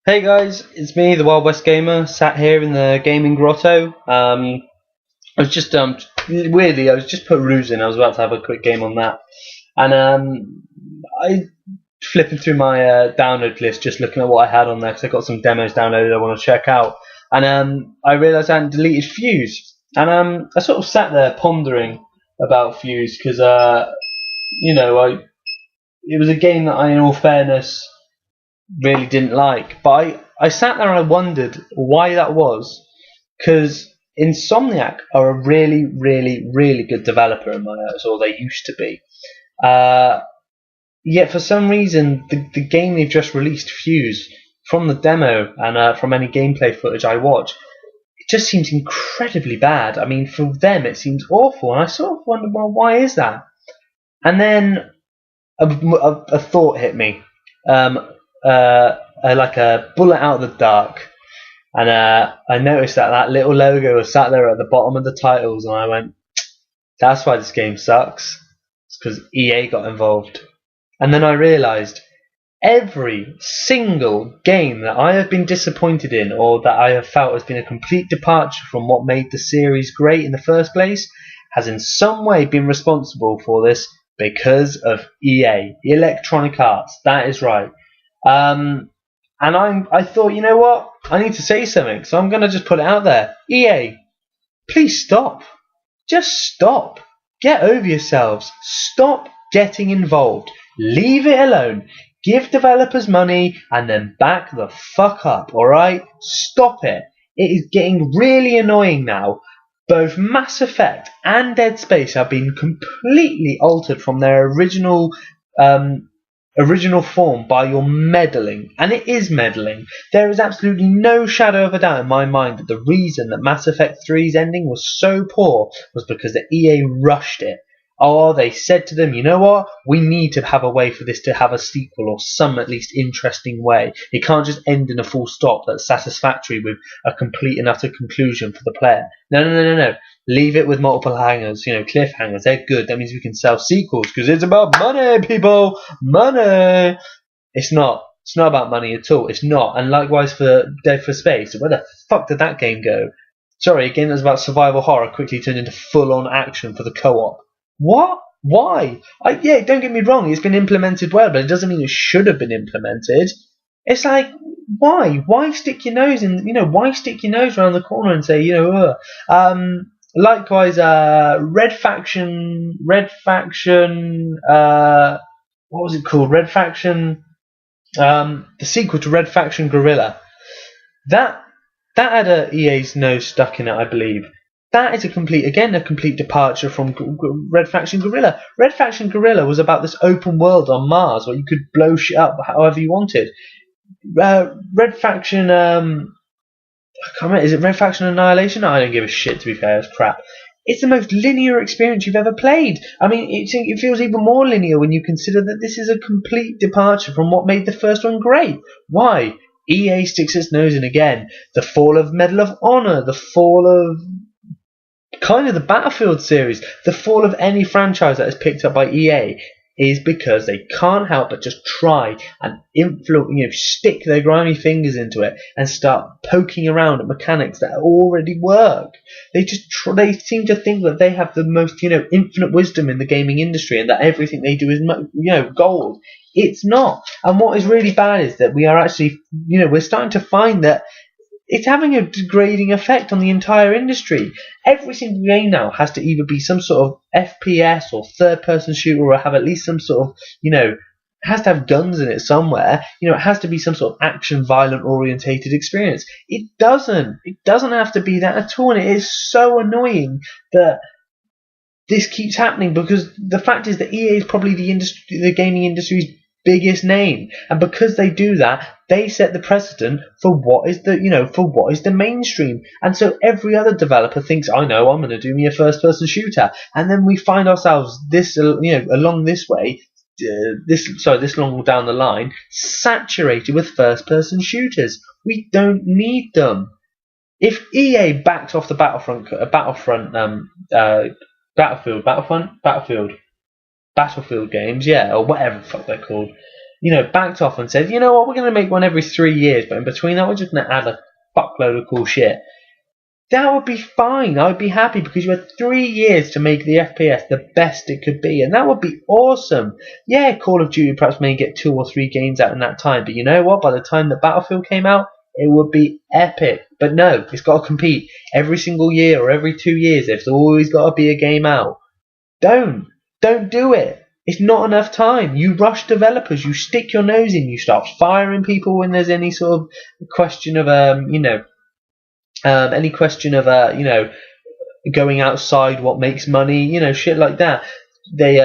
Hey guys, it's me, the Wild West Gamer, sat here in the gaming grotto. I was just weirdly, I was just perusing. I was about to have a quick game on that, and I flipping through my download list, just looking at what I had on there because I got some demos downloaded I want to check out, and I realised I hadn't deleted Fuse, and I sort of sat there pondering about Fuse because I it was a game that I, in all fairness, really didn't like. But I sat there and I wondered why that was, because Insomniac are a really, really, really good developer in my eyes, or they used to be. Uh, Yet for some reason, the game they've just released, Fuse, from the demo and from any gameplay footage I watch, it just seems incredibly bad. I mean, for them it seems awful, and I sort of wonder, well, why is that? And then a thought hit me. Um, like a bullet out of the dark. And I noticed that little logo was sat there at the bottom of the titles, and I went, that's why this game sucks. It's because EA got involved. And then I realised every single game that I have been disappointed in, or that I have felt has been a complete departure from what made the series great in the first place, has in some way been responsible for this because of EA, Electronic Arts. That is right. And I thought, you know what? I need to say something, so I'm going to just put it out there. EA, please stop. Just stop. Get over yourselves. Stop getting involved. Leave it alone. Give developers money and then back the fuck up, alright? Stop it. It is getting really annoying now. Both Mass Effect and Dead Space have been completely altered from their original form by your meddling, and it is meddling. There is absolutely no shadow of a doubt in my mind that the reason that Mass Effect 3's ending was so poor was because the EA rushed it. Oh, they said to them, you know what? We need to have a way for this to have a sequel, or some at least interesting way. It can't just end in a full stop that's satisfactory with a complete and utter conclusion for the player. No. Leave it with multiple hangers, cliffhangers. They're good. That means we can sell sequels because it's about money, people. Money. It's not. It's not about money at all. It's not. And likewise for Dead for Space. Where the fuck did that game go? Sorry, a game that was about survival horror quickly turned into full-on action for the co-op. What? Why? Yeah, don't get me wrong, it's been implemented well, but it doesn't mean it should have been implemented. It's like, why? Why stick your nose in? Why stick your nose around the corner and say, likewise, Red Faction. What was it called? Red Faction. The sequel to Red Faction Guerrilla. That had a EA's nose stuck in it, I believe. That is a complete departure from Red Faction Guerrilla. Red Faction Guerrilla was about this open world on Mars where you could blow shit up however you wanted. Red Faction, I can't remember, is it Red Faction Annihilation? I don't give a shit, to be fair, it's crap. It's the most linear experience you've ever played. I mean, it feels even more linear when you consider that this is a complete departure from what made the first one great. Why? EA sticks its nose in again. The fall of Medal of Honor, the fall of kind of the Battlefield series, the fall of any franchise that is picked up by EA is because they can't help but just try and stick their grimy fingers into it and start poking around at mechanics that already work. They seem to think that they have the most infinite wisdom in the gaming industry and that everything they do is gold. It's not. And what is really bad is that we are actually we're starting to find that it's having a degrading effect on the entire industry. Every single game now has to either be some sort of FPS or third-person shooter, or have at least some sort of, it has to have guns in it somewhere. It has to be some sort of action, violent-orientated experience. It doesn't. It doesn't have to be that at all, and it is so annoying that this keeps happening, because the fact is that EA is probably the gaming industry's biggest name, and because they do that, they set the precedent for what is the mainstream. And so every other developer thinks, I know, I'm going to do me a first-person shooter, and then we find ourselves along this way, this long down the line, saturated with first-person shooters. We don't need them. If EA backed off the Battlefield games, yeah, or whatever the fuck they're called, backed off and said, you know what, we're going to make one every 3 years, but in between that, we're just going to add a fuckload of cool shit. That would be fine. I would be happy because you had 3 years to make the FPS the best it could be, and that would be awesome. Yeah, Call of Duty perhaps may get 2 or 3 games out in that time, but you know what? By the time that Battlefield came out, it would be epic. But no, it's got to compete every single year or every 2 years. There's always got to be a game out. Don't do it. It's not enough time. You rush developers. You stick your nose in. You start firing people when there's any sort of question of any question of going outside what makes money, shit like that. They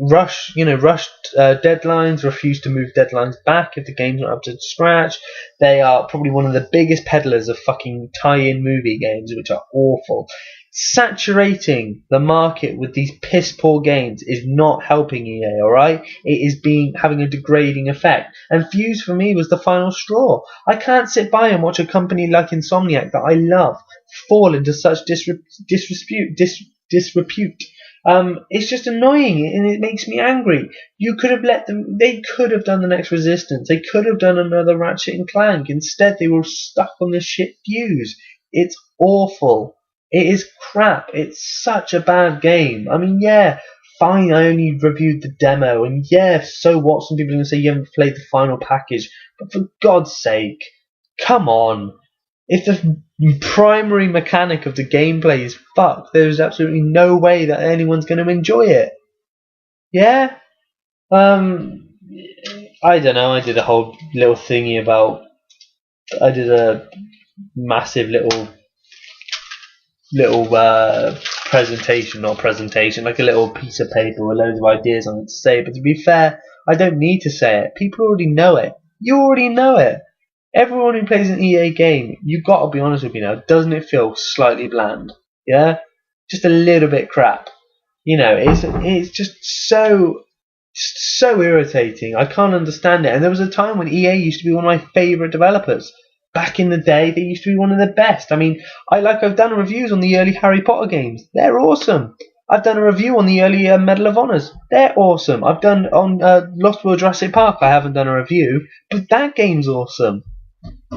rushed deadlines, refuse to move deadlines back if the game's not up to scratch. They are probably one of the biggest peddlers of fucking tie-in movie games, which are awful. Saturating the market with these piss poor games is not helping EA, alright? It is having a degrading effect. And Fuse for me was the final straw. I can't sit by and watch a company like Insomniac that I love fall into such disrepute. It's just annoying and it makes me angry. You could have let them. They could have done the next Resistance. They could have done another Ratchet and Clank. Instead, they were stuck on this shit Fuse. It's awful. It is crap. It's such a bad game. I mean, yeah, fine, I only reviewed the demo, and yeah, so what? Some people are going to say you haven't played the final package, but for God's sake, come on. If the primary mechanic of the gameplay is fucked, there's absolutely no way that anyone's going to enjoy it. Yeah? I don't know, I did a whole little thingy about... I did a massive little presentation, like a little piece of paper with loads of ideas on it to say, but to be fair, I don't need to say it. People already know it. You already know it. Everyone who plays an EA game, you've got to be honest with me now, doesn't it feel slightly bland? Yeah? Just a little bit crap. It's just so irritating. I can't understand it. And there was a time when EA used to be one of my favourite developers. Back in the day, they used to be one of the best. I mean, I've done reviews on the early Harry Potter games. They're awesome. I've done a review on the early Medal of Honors. They're awesome. I've done on Lost World Jurassic Park. I haven't done a review, but that game's awesome.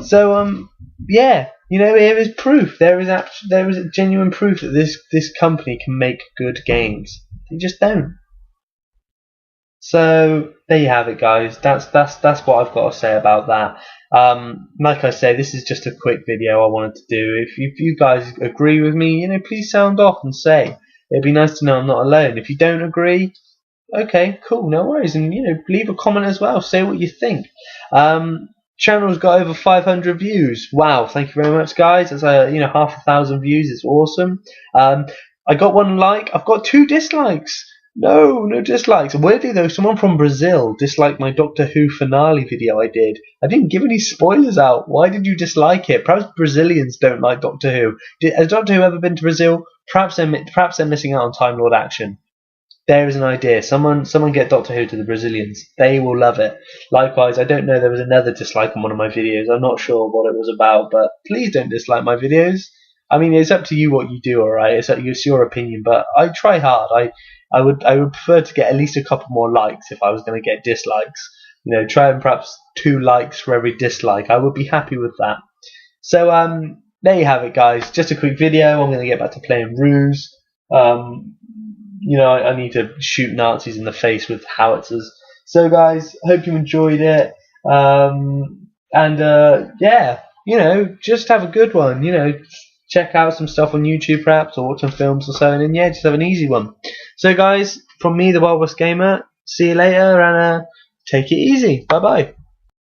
So yeah, there is proof. There is genuine proof that this company can make good games. They just don't. So there you have it, guys. That's what I've got to say about that. Like I say, this is just a quick video I wanted to do. If you guys agree with me, please sound off and say. It'd be nice to know I'm not alone. If you don't agree, okay, cool, no worries, and leave a comment as well. Say what you think. Channel's got over 500 views. Wow, thank you very much, guys. That's 500 views. It's awesome. I got 1 like. I've got 2 dislikes. No dislikes. Weirdly though, someone from Brazil disliked my Doctor Who finale video I did. I didn't give any spoilers out. Why did you dislike it? Perhaps Brazilians don't like Doctor Who. Has Doctor Who ever been to Brazil? Perhaps they're missing out on Time Lord action. There is an idea. Someone get Doctor Who to the Brazilians. They will love it. Likewise, I don't know, there was another dislike on one of my videos. I'm not sure what it was about, but please don't dislike my videos. I mean, it's up to you what you do, alright? It's your opinion, but I try hard. I would prefer to get at least a couple more likes if I was going to get dislikes. Try and perhaps 2 likes for every dislike. I would be happy with that. So there you have it, guys. Just a quick video. I'm going to get back to playing Ruse. I need to shoot Nazis in the face with howitzers. So guys, hope you enjoyed it. Yeah, just have a good one. Check out some stuff on YouTube perhaps, or watch some films or so, and then yeah, just have an easy one. So guys, from me, the Wild West Gamer, see you later, and take it easy. Bye bye.